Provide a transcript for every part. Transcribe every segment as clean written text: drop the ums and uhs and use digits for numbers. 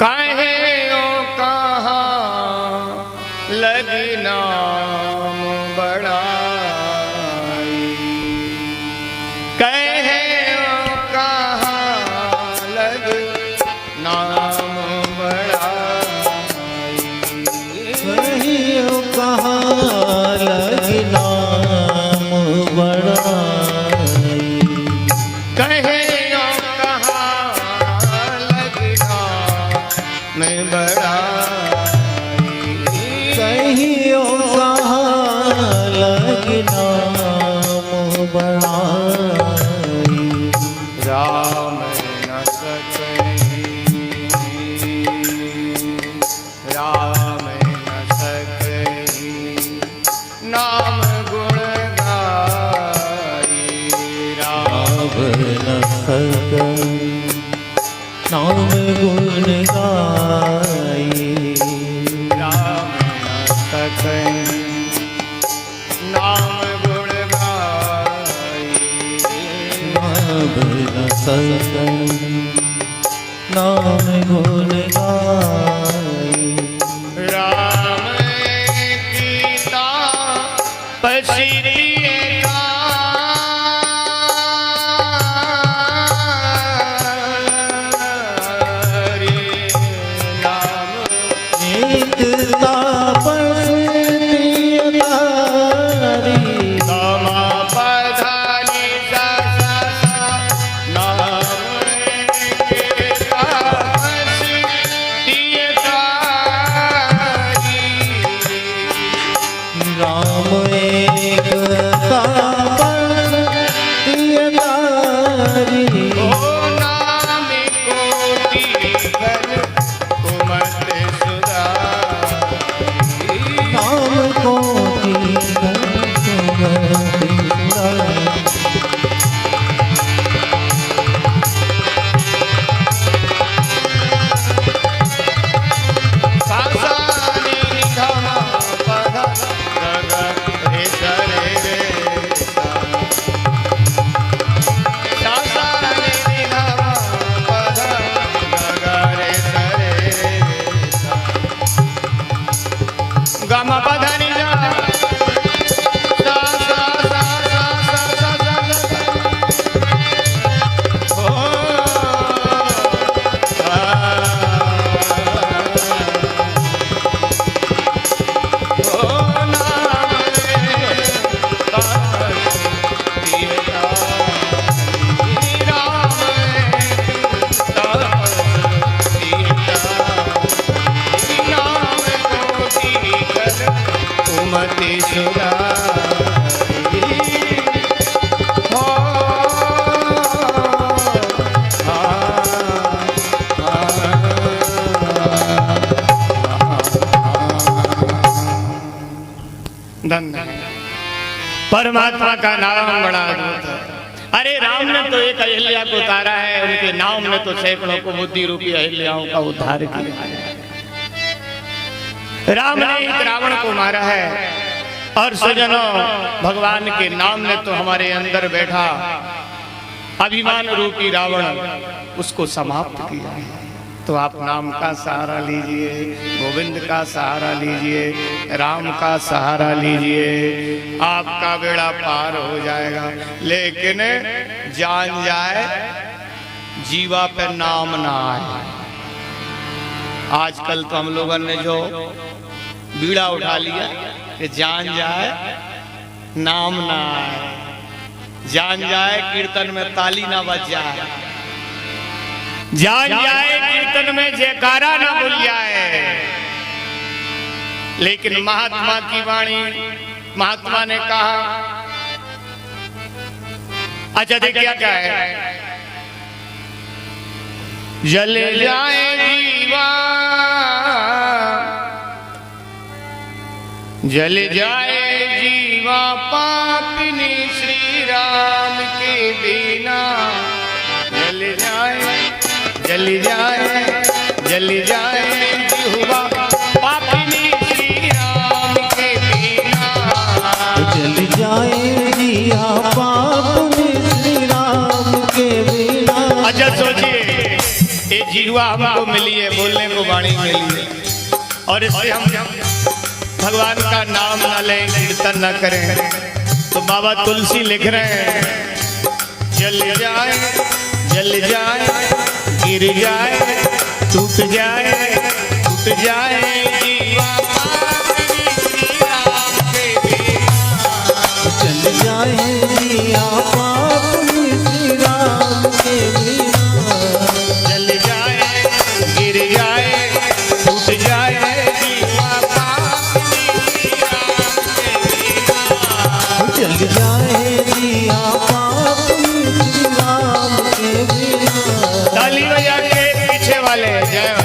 काहे ओ कहाँ लगी नाम बड़ाई, कहे ओ कहाँ लगी नाम बड़ाई, कहे ओ कहाँ लगी नाम बड़ाई, कहे ओ कहाँ लगी नाम बड़ाई, कहियो कहाँ लगी नाम बड़ाई, राम न सकही, राम न सकही नाम गुण गाई, राम न सकही नाम गुण गाई, राम न सकही नाम गुण गाई, नाम न सकही नाम गुण गाई, राम गीता पसीरिए गामा पधानी जा सा सा सा सा सा सा ओ नाम मति सुधारी हो धन्य परमात्मा का नाम बड़ा अद्भुत है। अरे राम ने तो एक अहिल्या को उतारा है, उनके नाम ने तो सैकड़ों को बुद्धि रूपी अहिल्याओं का उद्धार किया है। राम ने एक रावण को मारा है और सजनों भगवान के नाम ने तो हमारे अंदर बैठा अभिमान रूपी रावण उसको समाप्त किया है। तो आप नाम का सहारा लीजिए, गोविंद का सहारा लीजिए, राम का सहारा लीजिए, आपका बेड़ा पार हो जाएगा। लेकिन जान जाए जीवा पे नाम ना आए। आजकल तो हम लोगों ने जो बीड़ा उठा लिया कि जान जाए नाम ना आए, जान जाए कीर्तन में ताली ना बज जाए, जान जाए कीर्तन में जयकारा ना बोल जाए। लेकिन महात्मा की वाणी, महात्मा ने कहा, अच्छा देखिए क्या है, जल जाए जीवा, जल जाए जीवा पापिनी श्री राम के बिना, जल जाए जल जाए जल जाए जीवा पापिनी श्री राम के बिना, जल जाए जिया पापिनी श्री राम के बिना। अच्छा सोचिए, ये जीवा हमको मिली है, बोलने को वाणी मिली है, और इससे हम भगवान का नाम न लें, कीर्तन न करें, तो बाबा तुलसी लिख रहे हैं जल जाए गिर जाए टूट जाए जीवा चल जाए जिया पाप श्री राम के बिना। जल जाए गिर जाए टूट जाए जीवा चल जाए जिया पाप श्री राम के बिना। ताली बजा के पीछे वाले जय हो।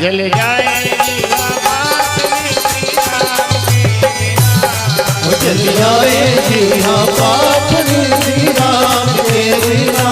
जल जाए जल जाए जिया पाप श्री राम के बिना।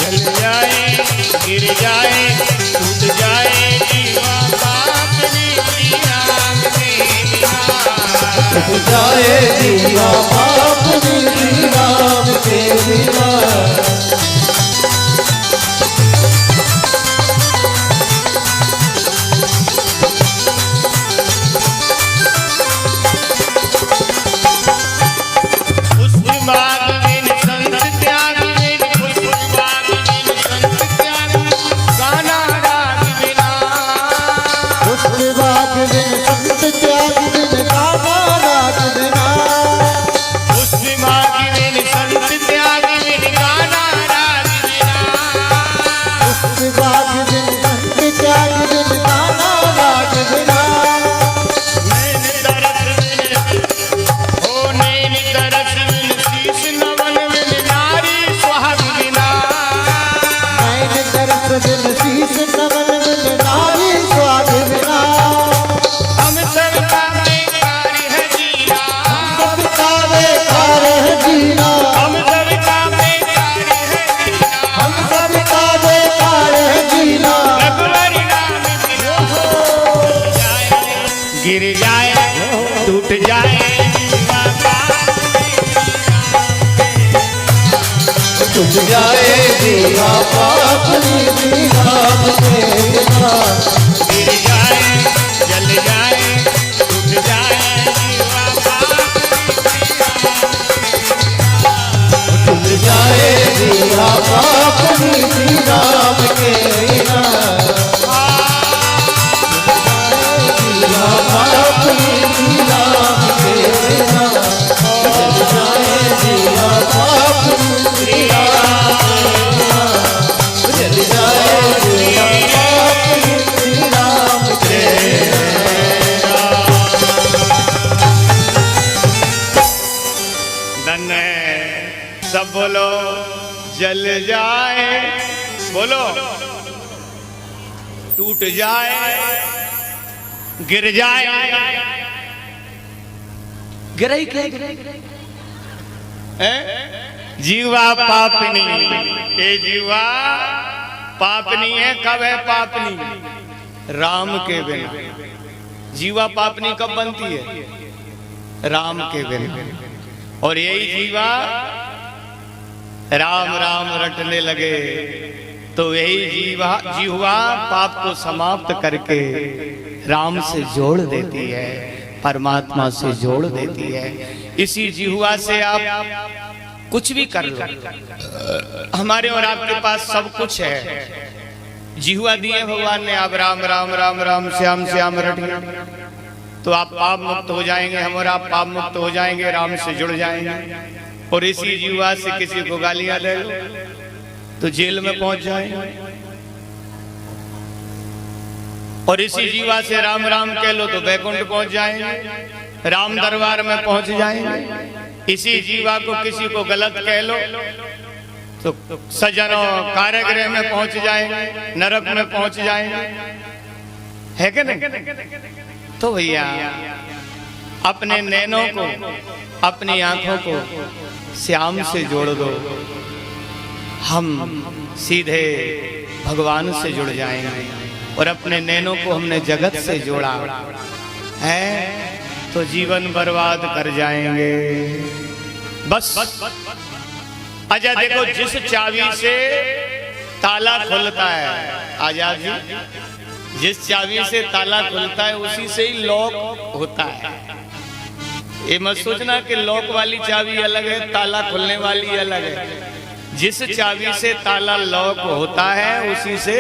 जल जाए गिर जाए टूट जाए जीवा पाप श्री राम के बिना। जाए जिया पाप श्री राम के बिना। उसमें माँ की बिन संत त्याग बिन गाना बाज बिन संग त्याग बिन ताना बाज बिना नैन तरस बिन हो नैन तरस बिन शीश नवन बिन नारी सुहाग बिना नैन तरस बिन शीश नवन बिन नारी स्वाद बिना हम सबका बेकार है जीना सबका बेकार है जीना हम सबका बेकार है जीना हम सबका बेकार है जीना रघुवर नाम बिना गिर जाए टूट जाए टूट जाए जीवा पाप निधि राम के बिना गिर जाए जल जाए टूट जाए जीवा टूट जाए जीवा पाप निधि राम के बिना जीवा पाप निधि राम के बिना टूट जाए जीवा पाप निधि राम के बिना चल जाए जीवा पाप निधि राम के धन सब बोलो जल जाए बोलो टूट जाए गिर जाए गिरई क्या जीवा पापनी ये जीवा पापनी है कब है पापनी राम के बिना जीवा पापनी कब बनती है राम के बिना और यही जीवा राम राम रटने लगे तो यही जीवा पाप को समाप्त करके राम से जोड़ देती है परमात्मा से जोड़ देती है। इसी जिहुआ से आप कुछ भी कर लो हमारे और आपके पास सब कुछ है जिहुआ दिए भगवान ने आप राम राम राम राम श्याम श्याम रटिए तो आप पाप मुक्त हो जाएंगे हम और आप पाप मुक्त हो जाएंगे राम से जुड़ जाएंगे। और इसी जीवा से किसी को गालियां दे लो तो जेल में पहुंच जाएंगे और इसी जीवा से राम राम कह लो तो बैकुंठ पहुंच जाएंगे राम दरबार में पहुंच जाएंगे। इसी जीवा को किसी को गलत कह लो तो सजनों कारागृह में पहुंच जाएंगे नरक में पहुंच जाएंगे है कि नहीं। तो भैया अपने नैनों को अपनी आंखों को श्याम से जोड़ दो हम सीधे भगवान से जुड़ जाएंगे। और अपने नैनों को हमने जगत से जोड़ा है तो जीवन बर्बाद कर जाएंगे बस। अच्छा देखो जिस चाबी से ताला खुलता है आजाद जी जिस चाबी से ताला खुलता है उसी से ही लॉक होता है। ये मत सोचना कि लॉक वाली चाबी अलग है ताला खुलने वाली अलग है। जिस चाबी से ताला लॉक होता है उसी से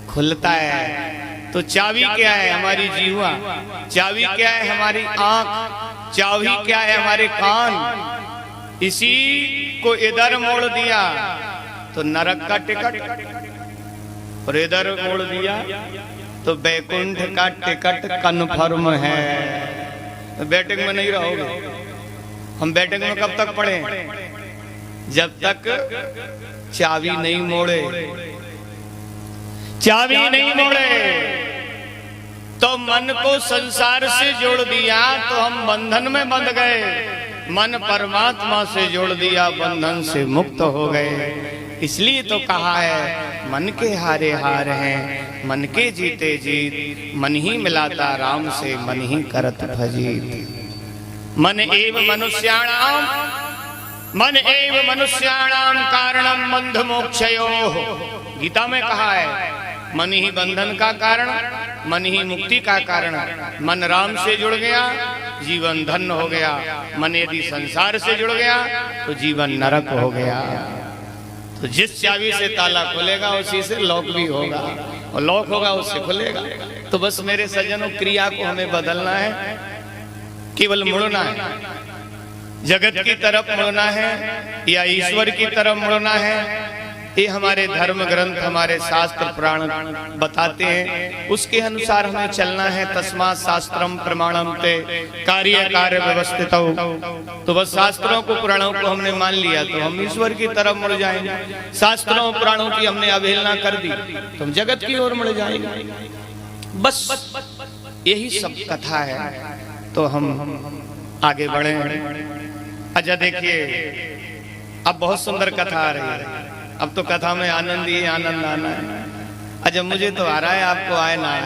खुलता है। तो चाबी क्या है हमारी जीवा चाबी क्या है हमारी आंख चाबी क्या है हमारे कान। इसी को इधर मोड़ दिया तो नरक का टिकट और इधर मोड़ दिया तो बैकुंठ का टिकट कन्फर्म है। बैठक में नहीं रहोगे हम बैठक में कब तक पढ़े जब तक चाबी नहीं मोड़े चाबी नहीं मोड़े। तो मन को संसार से जोड़ दिया तो हम बंधन में बंध गए मन परमात्मा से जोड़ दिया बंधन से मुक्त हो गए। इसलिए तो कहा है मन के हारे हार हैं मन के जीते जीत मन ही मिलाता राम से मन ही करत भजीत। मन एव मनुष्याणाम कारणम बंध मोक्षयोः। गीता में कहा है मन ही बंधन का कारण मन ही मुक्ति का कारण। मन राम से जुड़ गया जीवन धन्य हो गया मन यदि संसार से जुड़ गया तो जीवन नरक हो गया। तो जिस चाबी से ताला खुलेगा उसी से लॉक भी होगा और लॉक होगा उससे खुलेगा। तो बस मेरे सज्जनों क्रिया को हमें बदलना है केवल मुड़ना है जगत की तरफ मुड़ना है या ईश्वर की तरफ मुड़ना है ये हमारे धर्म ग्रंथ, हमारे शास्त्र पुराण बताते हैं, उसके अनुसार हमें चलना है। तस्मात् शास्त्रम प्रमाणम ते कार्य कार्य व्यवस्थित हो। तो बस शास्त्रों को पुराणों को हमने मान लिया तो हम ईश्वर की तरफ मुड़ जाएंगे। शास्त्रों पुराणों की हमने अवहेलना कर दी तो हम जगत की ओर मुड़ जाएंगे। बस यही सब कथा है। तो हम आगे बढ़े। अच्छा देखिए, अब बहुत सुंदर कथा आ रही है। अब तो कथा में आनंद ही आनंद आना है। अच्छा मुझे तो आ रहा है, आपको आए ना आए।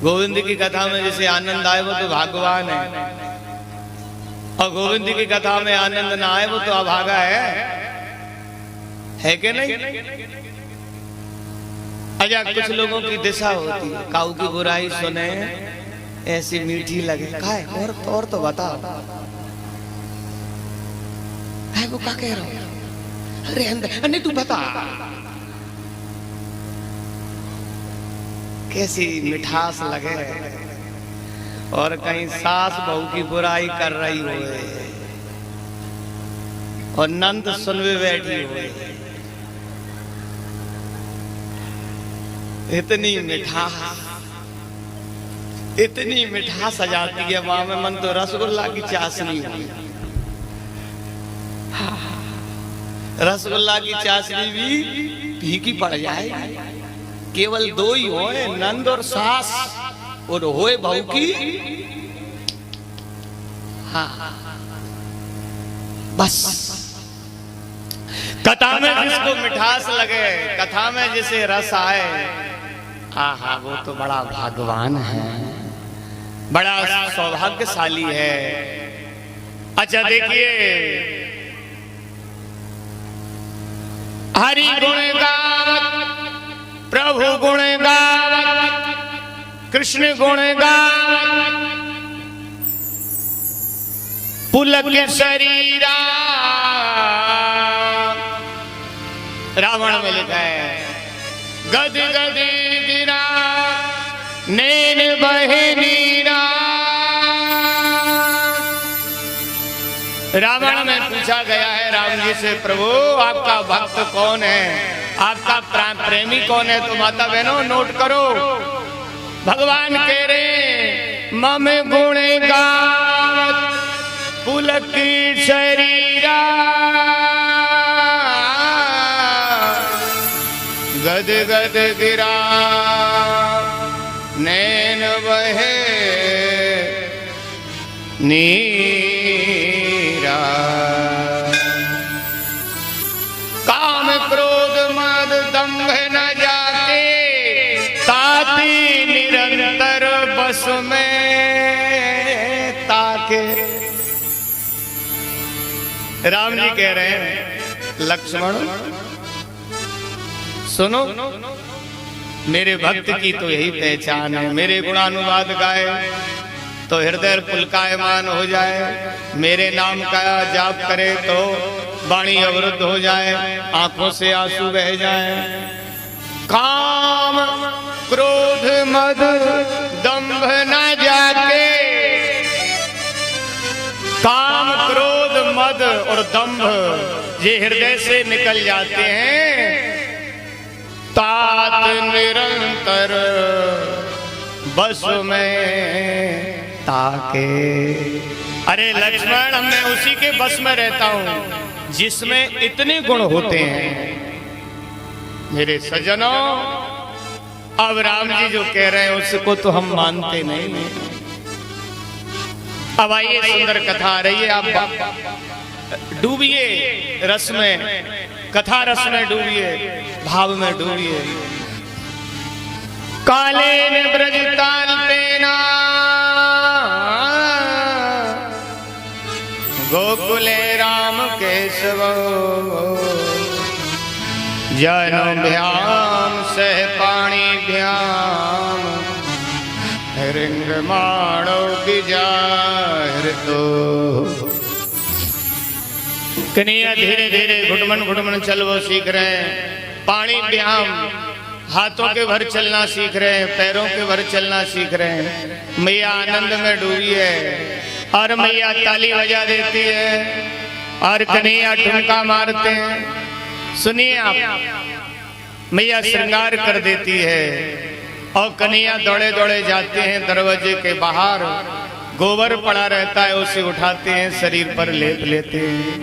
गोविंद की कथा में जैसे आनंद आए वो तो भाग्यवान है, और गोविंद की कथा में आनंद ना आए वो तो अभागा है कि नहीं? अच्छा कुछ लोगों की दिशा होती है, काऊ की बुराई सुने ऐसी मीठी लगे। काय और तो बताओ है वो क्या कह रहा हूं? अरे अंदर नहीं, तू बता कैसी मिठास लगे। और कहीं सास बहू की बुराई कर रही हो और नंद सुनवे बैठी हो, इतनी मिठास आ जाती है वहां में, मन तो रसगुल्ला की चाशनी हुई। रसगुल्ला की चाशनी भी फीकी पड़ जाएगी। केवल दो ही होए, नंद और सास, और होए बहू की। हाँ बस कथा में जिसको मिठास लगे, कथा में जिसे रस आए, आहा वो तो बड़ा भाग्यवान है, बड़ा सौभाग्यशाली है। अच्छा देखिए, हरि गुण गावत प्रभु गुण गावत कृष्ण गुण गावत पुलक शरीरा। रावण में लिखा है गद गद गिरा नैन बहे नीरा। रावण में पूछा गया है राम जी से, प्रभु आपका भक्त कौन है, आपका प्रेमी कौन है? तो माता बहनों नोट करो, भगवान कह रहे मम गुण गावत पुलक शरीरा गद गद गिरा नैन बहे नीरा। काम क्रोध मद दंभ न जाके ताती निरंतर बस में ताके। राम जी कह रहे हैं लक्ष्मण सुनो, मेरे भक्त की तो यही पहचान है, मेरे गुणानुवाद गाए तो हृदय पुलकायमान हो जाए, मेरे नाम का जाप करे तो वाणी अवरुद्ध हो जाए, आंखों से आंसू बह जाए। काम क्रोध मद दंभ न जाके, काम क्रोध मद और दंभ ये हृदय से निकल जाते हैं, तात निरंतर बस में ताके। अरे लक्ष्मण, मैं उसी के बस में रहता हूं जिसमें इतने गुण होते हैं। मेरे सज्जनों, अब राम जी जो कह रहे हैं उसको तो हम मानते नहीं। अब आइए, सुंदर कथा आ रही है, आप डूबिए रस में, कथा रस में डूबिए, भाव में डूबिए। काले ने ब्रजताल तेना गोकुले राम केशव जनो भ्याम सह पाणी भ्याम रिंग माणो बिजार। तो कन्हैया धीरे धीरे घुटमन चल वो सीख रहे हैं, पाणी व्यायाम हाथों के भर चलना सीख रहे हैं, पैरों के भर चलना सीख रहे हैं। मैया आनंद में डूबी है और मैया ताली बजा देती है और कन्हैया ठुमका मारते हैं। सुनिए आप, मैया श्रृंगार कर देती है और कन्हैया दौड़े दौड़े जाते हैं दरवाजे के बाहर, गोबर पड़ा रहता है उसे उठाते हैं, शरीर पर लेप लेते हैं,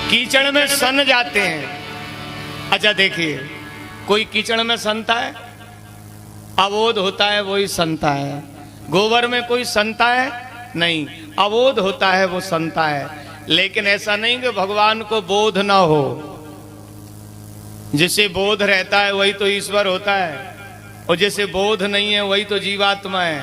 कीचड़ में सन जाते हैं। अच्छा देखिए, कोई कीचड़ में सनता है? अबोध होता है वही सनता है। गोबर में कोई सनता है? नहीं, अबोध होता है वो सनता है। लेकिन ऐसा नहीं कि भगवान को बोध ना हो। जिसे बोध रहता है वही तो ईश्वर होता है, और जिसे बोध नहीं है वही तो जीवात्मा है।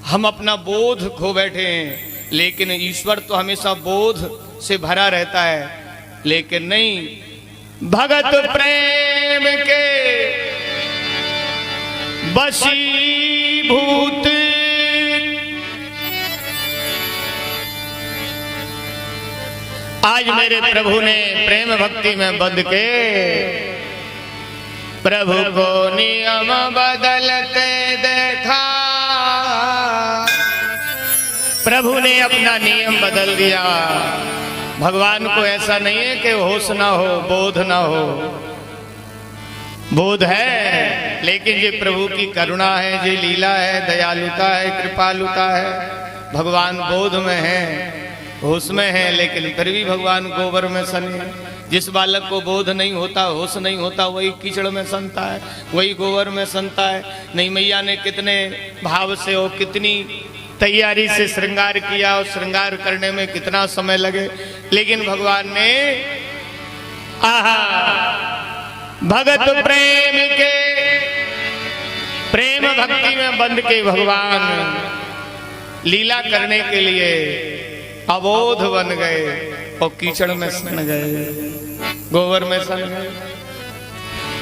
हम अपना बोध खो बैठे हैं, लेकिन ईश्वर तो हमेशा बोध से भरा रहता है। लेकिन नहीं, भगत प्रेम के वशीभूत आज मेरे प्रभु ने प्रेम भक्ति में बंध के प्रभु को नियम बदलते देखा। प्रभु ने अपना नियम बदल दिया। भगवान को ऐसा नहीं है कि होश ना हो, बोध ना हो। बोध है, लेकिन ये प्रभु की करुणा है, ये लीला है, दयालुता है, कृपालुता है। भगवान बोध में है, होश में है, लेकिन फिर भी भगवान गोबर में सने। जिस बालक को बोध नहीं होता, होश नहीं होता, वही कीचड़ में सनता है, वही गोबर में सनता है। नहीं, मैया ने कितने भाव से और कितनी तैयारी से श्रृंगार किया, और श्रृंगार करने में कितना समय लगे, लेकिन भगवान ने आहा भगत प्रेम के प्रेम भक्ति में बंध के भगवान लीला करने के लिए अबोध बन गए और कीचड़ में सन गए, गोबर में सन गए।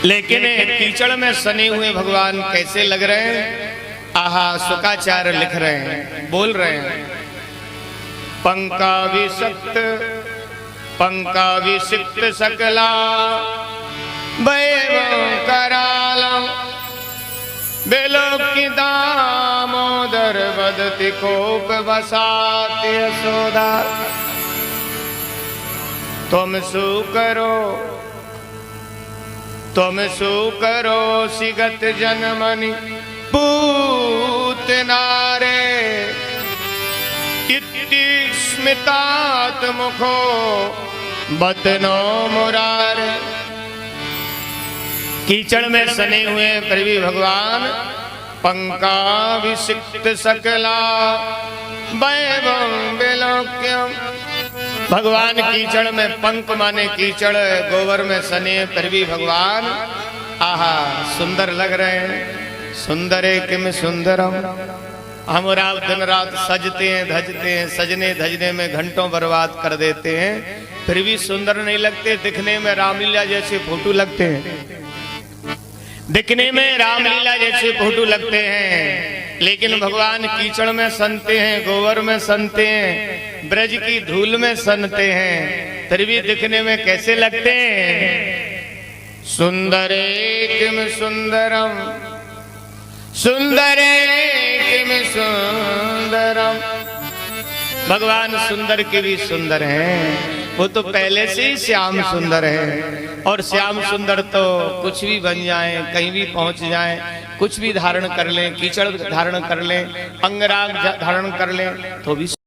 लेकिन कीचड़ में सने हुए भगवान कैसे लग रहे हैं? आहा, शुकाचार्य लिख रहे हैं, बोल रहे हैं, पंकाभिषिक्त सकला वैभव करालम बेलोकी दामोदर वदति कोप वसाति यशोदा। तुम सुकरो सिगत जनमनि पूत नारे इति स्मितात मुखो बतनो मुरारे। कीचड़ में सने हुए फिर भी भगवान पंकाभिषिक्त सकला वैभव बेलोक्यम। भगवान कीचड़ में, पंक माने कीचड़, गोबर में सने फिर भी भगवान आहा सुंदर लग रहे हैं। सुंदरे किम सुंदरम। हम रात दिन रात सजते हैं धजते हैं, सजने धजने में घंटों बर्बाद कर देते हैं, फिर भी सुंदर नहीं लगते। दिखने में रामलीला जैसे फोटो लगते हैं, दिखने में रामलीला जैसे फोटो लगते हैं, लेकिन भगवान कीचड़ में सनते हैं, गोबर में सनते हैं, ब्रज की धूल में सनते हैं, फिर भी दिखने में कैसे लगते हैं? सुंदरे किम सुंदरम, सुंदरे किम सुंदरम। भगवान सुंदर के भी सुंदर हैं, वो तो पहले से ही श्याम सुंदर है। और श्याम सुंदर तो कुछ भी बन जाए, कहीं भी पहुंच जाए, कुछ भी धारण कर लें, कीचड़ धारण कर लें, अंगराग धारण कर लें, तो भी